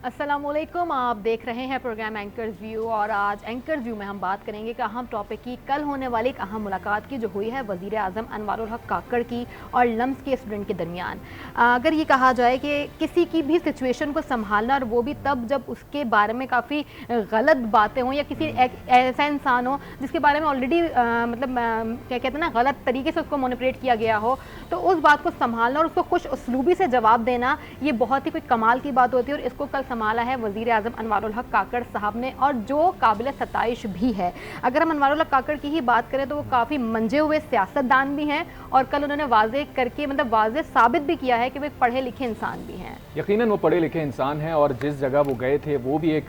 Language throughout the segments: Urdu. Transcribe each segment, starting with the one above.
السلام علیکم، آپ دیکھ رہے ہیں پروگرام اینکرز ویو، اور آج اینکرز ویو میں ہم بات کریں گے ایک اہم ٹاپک کی، کل ہونے والی ایک اہم ملاقات کی جو ہوئی ہے وزیر اعظم انوار الحق کاکڑ کی اور لمس کے اسٹوڈنٹ کے درمیان۔ اگر یہ کہا جائے کہ کسی کی بھی سچویشن کو سنبھالنا، اور وہ بھی تب جب اس کے بارے میں کافی غلط باتیں ہوں یا کسی ایسا انسان ہو جس کے بارے میں آلریڈی مطلب کیا کہتے ہیں نا، غلط طریقے سے اس کو مینیپولیٹ کیا گیا ہو، تو اس بات کو سنبھالنا اور اس کو خوش اسلوبی سے جواب دینا یہ بہت ہی کوئی کمال کی بات ہوتی ہے، اور اس کو کل سنبھالا ہے وزیر اعظم انوار الحق کاکڑ صاحب نے، اور جو قابل ستائش بھی ہے۔ اگر ہم انوار الحق کاکڑ کی ہی بات کریں تو وہ کافی منجے ہوئے سیاست دان بھی ہیں، اور کل انہوں نے واضح کر کے واضح ثابت بھی کیا ہے کہ وہ ایک پڑھے لکھے انسان بھی ہیں۔ یقیناً وہ پڑھے لکھے انسان ہیں، اور جس جگہ وہ گئے تھے وہ بھی ایک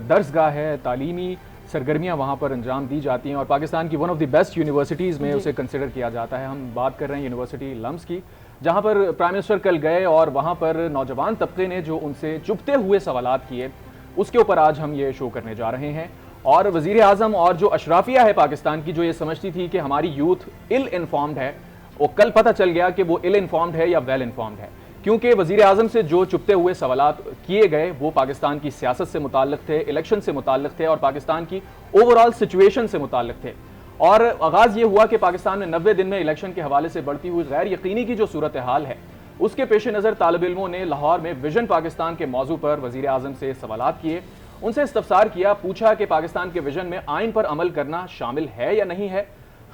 درسگاہ ہے، تعلیمی سرگرمیاں وہاں پر انجام دی جاتی ہیں، اور پاکستان کی one of the best universities میں اسے کنسیڈر کیا جاتا ہے۔ ہم بات کر رہے ہیں یونیورسٹی لمس کی، جہاں پر پرائم منسٹر کل گئے اور وہاں پر نوجوان طبقے نے جو ان سے چبھتے ہوئے سوالات کیے، اس کے اوپر آج ہم یہ شو کرنے جا رہے ہیں۔ اور وزیر اعظم اور جو اشرافیہ ہے پاکستان کی، جو یہ سمجھتی تھی کہ ہماری یوتھ ill informed ہے، وہ کل پتہ چل گیا کہ وہ ill informed ہے یا well informed ہے، کیونکہ وزیر اعظم سے جو چبھتے ہوئے سوالات کیے گئے وہ پاکستان کی سیاست سے متعلق تھے، الیکشن سے متعلق تھے، اور پاکستان کی اوور آل سچویشن سے متعلق تھے۔ اور آغاز یہ ہوا کہ پاکستان میں 90 دن میں الیکشن کے حوالے سے بڑھتی ہوئی غیر یقینی کی جو صورتحال ہے، اس کے پیش نظر طالب علموں نے لاہور میں ویژن پاکستان کے موضوع پر وزیر اعظم سے سوالات کیے، ان سے استفسار کیا، پوچھا کہ پاکستان کے ویژن میں آئین پر عمل کرنا شامل ہے یا نہیں ہے۔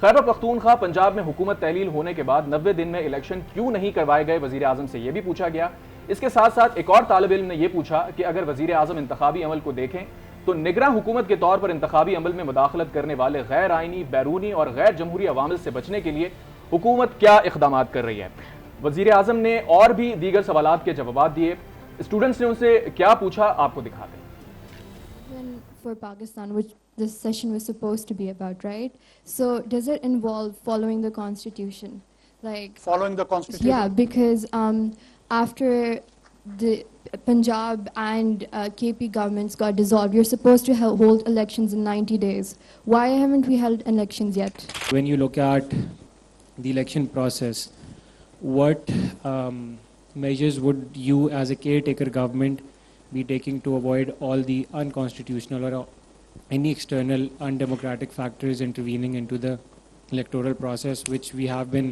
خیبر پختونخوا پنجاب میں حکومت تحلیل ہونے کے بعد 90 دن میں الیکشن کیوں نہیں کروائے گئے، وزیر اعظم سے یہ بھی پوچھا گیا۔ اس کے ساتھ ساتھ ایک اور طالب علم نے یہ پوچھا کہ اگر وزیر اعظم انتخابی عمل کو دیکھیں تو نگراں حکومت کے طور پر انتخابی عمل میں مداخلت کرنے والے غیر آئینی، بیرونی اور غیر جمہوری عوامل سے بچنے کے لیے حکومت کیا اقدامات کر رہی ہے۔ وزیر اعظم نے اور بھی دیگر سوالات کے جوابات دیے۔ اسٹوڈنٹس نے ان سے کیا پوچھا، آپ کو دکھاتے ہیں۔ For Pakistan, which this session was supposed to be about, right? So does it involve following the constitution? Like following the constitution? Yeah, because after the Punjab and KP governments got dissolved, you're supposed to hold elections in 90 days. Why haven't we held elections yet? When you look at the election process, what measures would you as a caretaker government be taking to avoid all the unconstitutional or any external undemocratic factors intervening into the electoral process, which we have been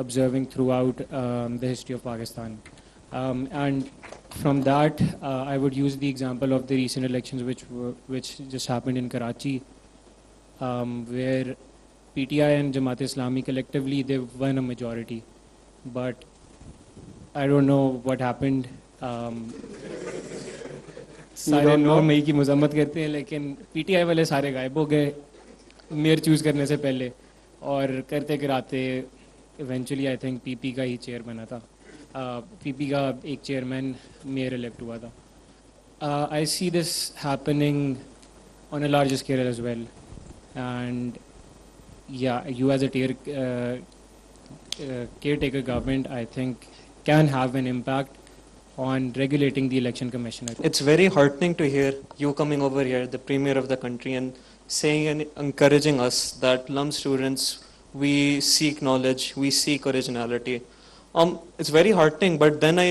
observing throughout the history of Pakistan? And from that, I would use the example of the recent elections which just happened in Karachi, where PTI and Jamaat Islami collectively, they won a majority. But I don't know what happened. سارے لوگ مئی کی مذمت کرتے ہیں، لیکن پی ٹی آئی والے سارے غائب ہو گئے میئر چوز کرنے سے پہلے، اور کرتے کراتے ایونچولی آئی تھنک پی پی کا ہی چیئر بنا تھا، پی پی کا ایک چیئرمین میئر الیکٹ ہوا تھا۔ I see this happening on a large scale as well, and yeah you as a caretaker government, I think, can have an impact on regulating the election commission. It's very heartening to hear you coming over here, the premier of the country, and saying and encouraging us that LUM students, we seek knowledge, we seek originality. It's very heartening, but then I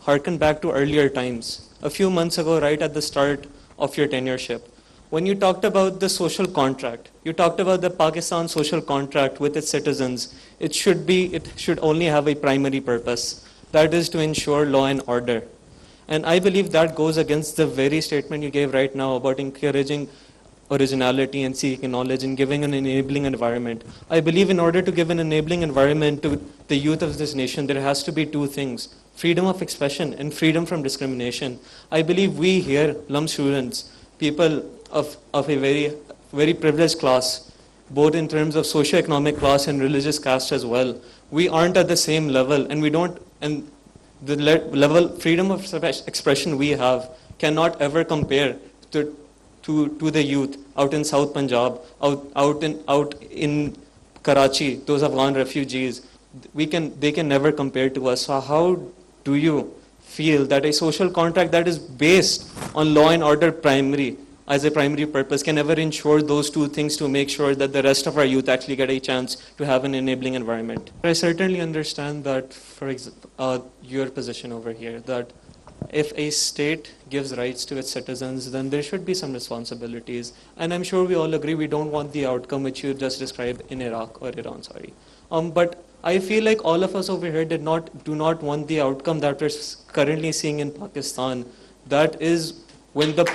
hearken back to earlier times. A few months ago, right at the start of your tenureship, when you talked about the social contract, you talked about the Pakistan social contract with its citizens, it should only have a primary purpose, that is to ensure law and order. And I believe that goes against the very statement you gave right now about encouraging originality and seeking knowledge and giving an enabling environment. I believe in order to give an enabling environment to the youth of this nation, there has to be two things: freedom of expression and freedom from discrimination. I believe we here, LUM students, people of a very, very privileged class, both in terms of socio-economic class and religious caste as well, we aren't at the same level, and we don't, and the level freedom of expression we have cannot ever compare to the youth out in South Punjab, out in Karachi, those Afghan refugees. They can never compare to us. So how do you feel that a social contract that is based on law and order as a primary purpose can ever ensure those two things to make sure that the rest of our youth actually get a chance to have an enabling environment? I certainly understand that, for example, your position over here, that if a state gives rights to its citizens, then there should be some responsibilities. And I'm sure we all agree we don't want the outcome which you just described in Iraq or Iran, sorry. But I feel like all of us over here do not want the outcome that we're currently seeing in Pakistan. That is when the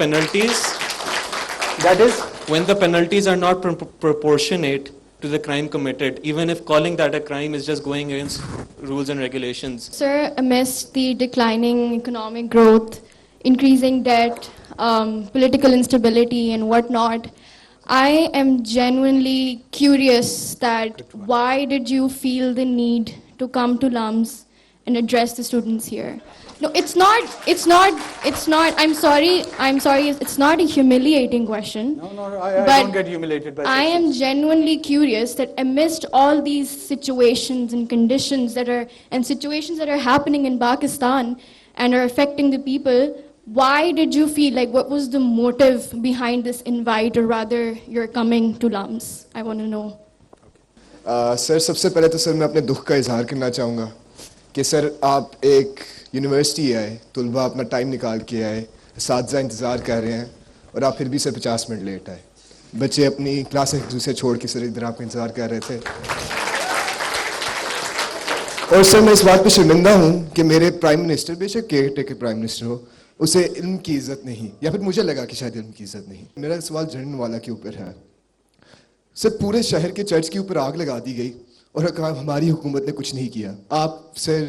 penalties are not proportionate to the crime committed, even if calling that a crime is just going against rules and regulations. Sir, amidst the declining economic growth, increasing debt, political instability and whatnot, I am genuinely curious that why did you feel the need to come to LUMS and address the students here? No, it's not, I'm sorry, it's not a humiliating question. No, I But don't get humiliated by I this. am genuinely curious that amidst all these situations and conditions and situations that are happening in Pakistan and are affecting the people, why did you feel like, what was the motive behind this invite, or rather you're coming to LUMS? I want to know. سر سب سے پہلے تو سر میں اپنے دکھ کا اظہار کرنا چاہوں گا کہ سر آپ ایک یونیورسٹی آئے, طلباء اپنا ٹائم نکال کے آئے, اساتذہ انتظار کر رہے ہیں, اور آپ پھر بھی سر 50 منٹ لیٹ آئے. بچے اپنی کلاس ایک دوسرے چھوڑ کے سر ادھر آپ کا انتظار کر رہے تھے. اور سر میں اس بات پہ شرمندہ ہوں کہ میرے پرائم منسٹر, بے شک کیئر ٹیکر پرائم منسٹر ہو, اسے علم کی عزت نہیں, یا پھر مجھے لگا کہ شاید علم کی عزت نہیں. میرا سوال جنرل والا کے اوپر ہے. سر پورے شہر کے چرچ کے اوپر آگ لگا دی گئی اور ہماری حکومت نے کچھ نہیں کیا. آپ سر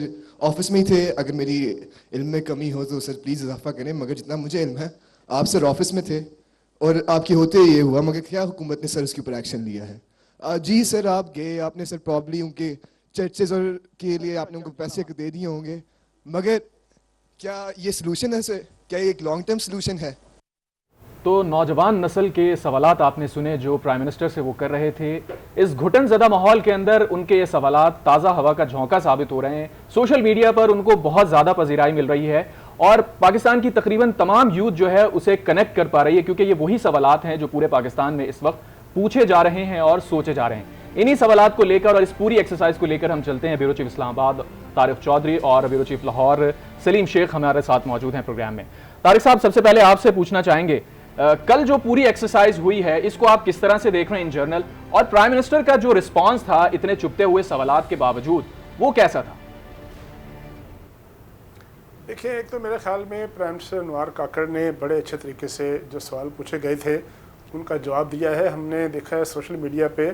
آفس میں ہی تھے, اگر میری علم میں کمی ہو تو سر پلیز اضافہ کریں, مگر جتنا مجھے علم ہے آپ سر آفس میں تھے اور آپ کے ہوتے یہ ہوا, مگر کیا حکومت نے سر اس کے اوپر ایکشن لیا ہے؟ جی سر آپ گئے, آپ نے سر پرابلی ان کے چرچز اور کے لیے آپ نے ان کو پیسے دے دیے ہوں گے, مگر کیا یہ سلوشن ہے سر؟ کیا یہ ایک لانگ ٹرم سلوشن ہے؟ تو نوجوان نسل کے سوالات آپ نے سنے جو پرائم منسٹر سے وہ کر رہے تھے. اس گھٹن زدہ ماحول کے اندر ان کے یہ سوالات تازہ ہوا کا جھونکا ثابت ہو رہے ہیں. سوشل میڈیا پر ان کو بہت زیادہ پذیرائی مل رہی ہے اور پاکستان کی تقریباً تمام یوتھ جو ہے اسے کنیکٹ کر پا رہی ہے, کیونکہ یہ وہی سوالات ہیں جو پورے پاکستان میں اس وقت پوچھے جا رہے ہیں اور سوچے جا رہے ہیں. انہی سوالات کو لے کر اور اس پوری ایکسرسائز کو لے کر ہم چلتے ہیں. بیورو چیف اسلام آباد طارق چودھری اور بیورو چیف لاہور سلیم شیخ ہمارے ساتھ موجود ہیں پروگرام میں. طارق صاحب, سب سے پہلے آپ سے پوچھنا چاہیں گے, کل جو پوری ایکسرسائز ہوئی ہے اس کو آپ کس طرح سے دیکھ رہے ہیں ان جرنل, اور پرائم منسٹر کا جو رسپانس تھا اتنے چپتے ہوئے سوالات کے باوجود وہ کیسا تھا؟ دیکھیں, ایک تو میرے خیال میں پرائم منسٹر انوار کاکڑ نے بڑے اچھے طریقے سے جو سوال پوچھے گئے تھے ان کا جواب دیا ہے. ہم نے دیکھا ہے سوشل میڈیا پہ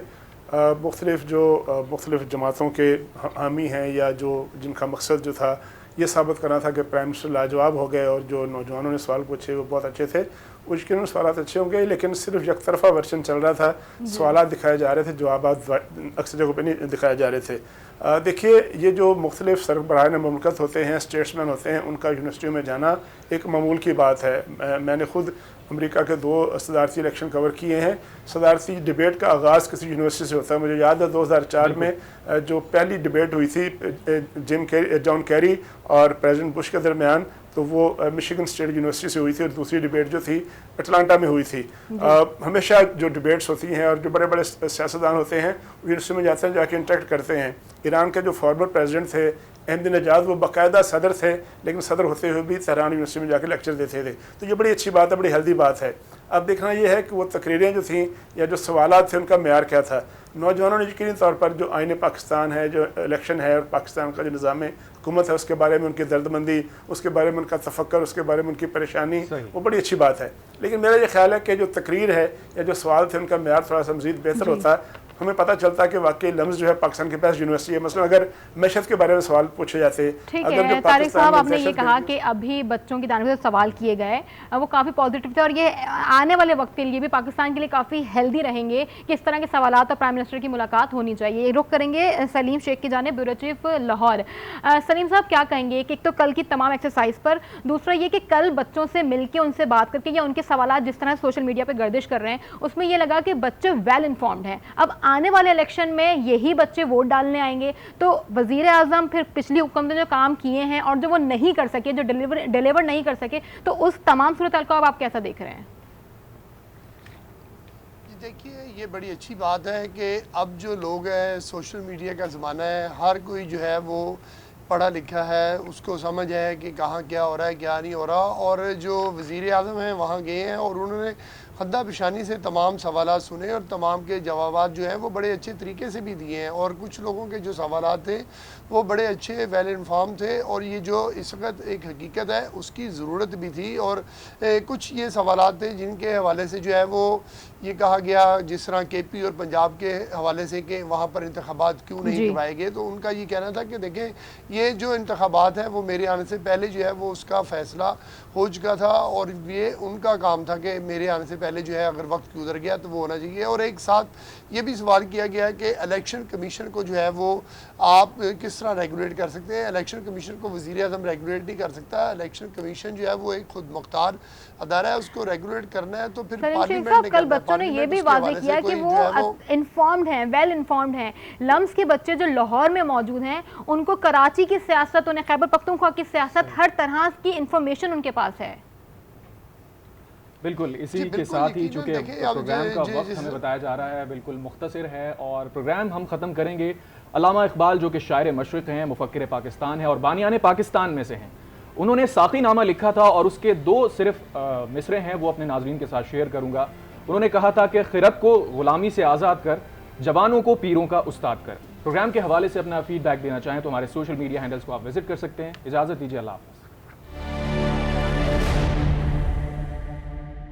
مختلف جماعتوں کے حامی ہیں یا جو جن کا مقصد جو تھا یہ ثابت کرنا تھا کہ پرائم منسٹر لاجواب ہو گئے اور جو نوجوانوں نے سوال پوچھے وہ بہت اچھے تھے. یقیناً سوالات اچھے ہوں گے, لیکن صرف یک طرفہ ورژن چل رہا تھا. سوالات دکھائے جا رہے تھے, جوابات اکثر جگہوں پہ نہیں دکھائے جا رہے تھے. دیکھیے, یہ جو مختلف سربراہان مملکت ہوتے ہیں, اسٹیٹسمین ہوتے ہیں, ان کا یونیورسٹیوں میں جانا ایک معمول کی بات ہے. میں نے خود امریکہ کے 2 صدارتی الیکشن کور کیے ہیں. صدارتی ڈبیٹ کا آغاز کسی یونیورسٹی سے ہوتا ہے. مجھے یاد ہے 2004 میں جو پہلی ڈبیٹ ہوئی تھی جان کیری اور پریزیڈنٹ بش کے درمیان, تو وہ مشیگن اسٹیٹ یونیورسٹی سے ہوئی تھی, اور دوسری ڈبیٹ جو تھی اٹلانٹا میں ہوئی تھی. ہمیشہ جو ڈبیٹس ہوتی ہیں اور جو بڑے بڑے سیاستدان ہوتے ہیں یونیورسٹی میں جاتے ہیں, جا کے انٹریکٹ کرتے ہیں. ایران کے جو فارمر پریزیڈنٹ تھے احمدی نژاد, وہ باقاعدہ صدر تھے, لیکن صدر ہوتے ہوئے بھی تہران یونیورسٹی میں جا کے لیکچر دیتے تھے. تو یہ بڑی اچھی بات ہے, بڑی ہیلدی بات ہے. اب دیکھنا یہ ہے کہ وہ تقریریں جو تھیں یا جو سوالات تھے ان کا معیار کیا تھا. نوجوانوں نے یقینی طور پر جو آئین پاکستان ہے, جو الیکشن ہے, اور پاکستان کا جو نظام حکومت ہے اس کے بارے میں ان کی درد مندی, اس کے بارے میں ان کا تفکر, اس کے بارے میں ان کی پریشانی, وہ بڑی اچھی بات ہے. لیکن میرا یہ خیال ہے کہ جو تقریر ہے یا جو سوال تھے ان کا معیار تھوڑا سا مزید بہتر ہوتا. ہمیں پتہ چلتا ہے کہ واقعی لمز جو ہے پاکستان کے پاس یونیورسٹی ہے. مثلا اگر معیشت کے بارے میں سوال پوچھے جاتے, ٹھیک ہے طارق صاحب, آپ نے یہ کہا کہ ابھی بچوں کی جانب سے سوال کیے گئے وہ کافی پازیٹیو تھے, اور یہ آنے والے وقت کے لیے بھی پاکستان کے لیے کافی ہیلدی رہیں گے کہ اس طرح کے سوالات اور پرائم منسٹر کی ملاقات ہونی چاہیے. رخ کریں گے سلیم شیخ کی جانب, بیورو چیف لاہور. سلیم صاحب, کیا کہیں گے کہ ایک تو کل کی تمام ایکسرسائز پر, دوسرا یہ کہ کل بچوں سے مل کے ان سے بات کر کے یا ان کے سوالات جس طرح سوشل میڈیا پہ گردش کر رہے ہیں اس میں یہ لگا کہ بچے ویل انفارمڈ ہیں. اب آنے والے الیکشن میں یہی بچے ووٹ ڈالنے آئیں گے, تو وزیر اعظم پھر پچھلی حکومت نے جو کام کیے ہیں اور جو وہ نہیں کر سکے, جو ڈیلیور نہیں کر سکے, تو اس تمام صورتحال کو آپ کیسا دیکھ رہے ہیں؟ دیکھیے, یہ بڑی اچھی بات ہے کہ اب جو لوگ ہیں, سوشل میڈیا کا زمانہ ہے, ہر کوئی جو ہے وہ پڑھا لکھا ہے اس کو سمجھ ہے کہ کہاں کیا ہو رہا ہے کیا نہیں ہو رہا. اور جو وزیر اعظم ہیں وہاں گئے ہیں اور انہوں نے خدہ پیشانی سے تمام سوالات سنے اور تمام کے جوابات جو ہیں وہ بڑے اچھے طریقے سے بھی دیے ہیں. اور کچھ لوگوں کے جو سوالات تھے وہ بڑے اچھے ویل انفارم تھے. اور یہ جو اس وقت ایک حقیقت ہے اس کی ضرورت بھی تھی. اور کچھ یہ سوالات تھے جن کے حوالے سے جو ہے وہ یہ کہا گیا جس طرح کے پی اور پنجاب کے حوالے سے کہ وہاں پر انتخابات کیوں نہیں کروائے گئے. تو ان کا یہ کہنا تھا کہ دیکھیں یہ جو انتخابات ہیں وہ میرے آنے سے پہلے جو ہے وہ اس کا فیصلہ ہو چکا تھا اور یہ ان کا کام تھا کہ میرے آنے سے پہلے جو ہے اگر وقت گزر گیا تو وہ ہونا چاہیے. اور ایک ساتھ یہ بھی سوال کیا گیا ہے کہ الیکشن کمیشن کو جو ہے وہ آپ کس طرح ریگولیٹ کر سکتے ہیں. الیکشن کمیشن کو وزیر اعظم ریگولیٹ نہیں کر سکتا. الیکشن کمیشن جو ہے وہ ایک خود مختار ادارہ ہے, اس کو ریگولیٹ کرنا ہے تو پھر پارلیمنٹ نے کل بچوں نے یہ بھی واضح کیا کہ وہ انفارمڈ ہیں, ویل انفارمڈ ہیں. لمس کے بچے جو لاہور میں موجود ہیں ان کو کراچی کی سیاست, انہیں خیبر پختونخوا کی سیاست, ہر طرح کی انفارمیشن ان کے پاس ہے. بالکل اسی کے ساتھ ہی چونکہ پروگرام کا وقت ہمیں بتایا جا رہا ہے بالکل مختصر ہے اور پروگرام ہم ختم کریں گے. علامہ اقبال جو کہ شاعر مشرق ہیں, مفکر پاکستان ہیں اور بانیان پاکستان میں سے ہیں, انہوں نے ساقی نامہ لکھا تھا اور اس کے 2 صرف مصرے ہیں وہ اپنے ناظرین کے ساتھ شیئر کروں گا. انہوں نے کہا تھا کہ خرد کو غلامی سے آزاد کر, جوانوں کو پیروں کا استاد کر. پروگرام کے حوالے سے اپنا فیڈ بیک دینا چاہیں تو ہمارے سوشل میڈیا ہینڈلز کو آپ وزٹ کر سکتے ہیں. اجازت دیجیے, اللہ حافظ.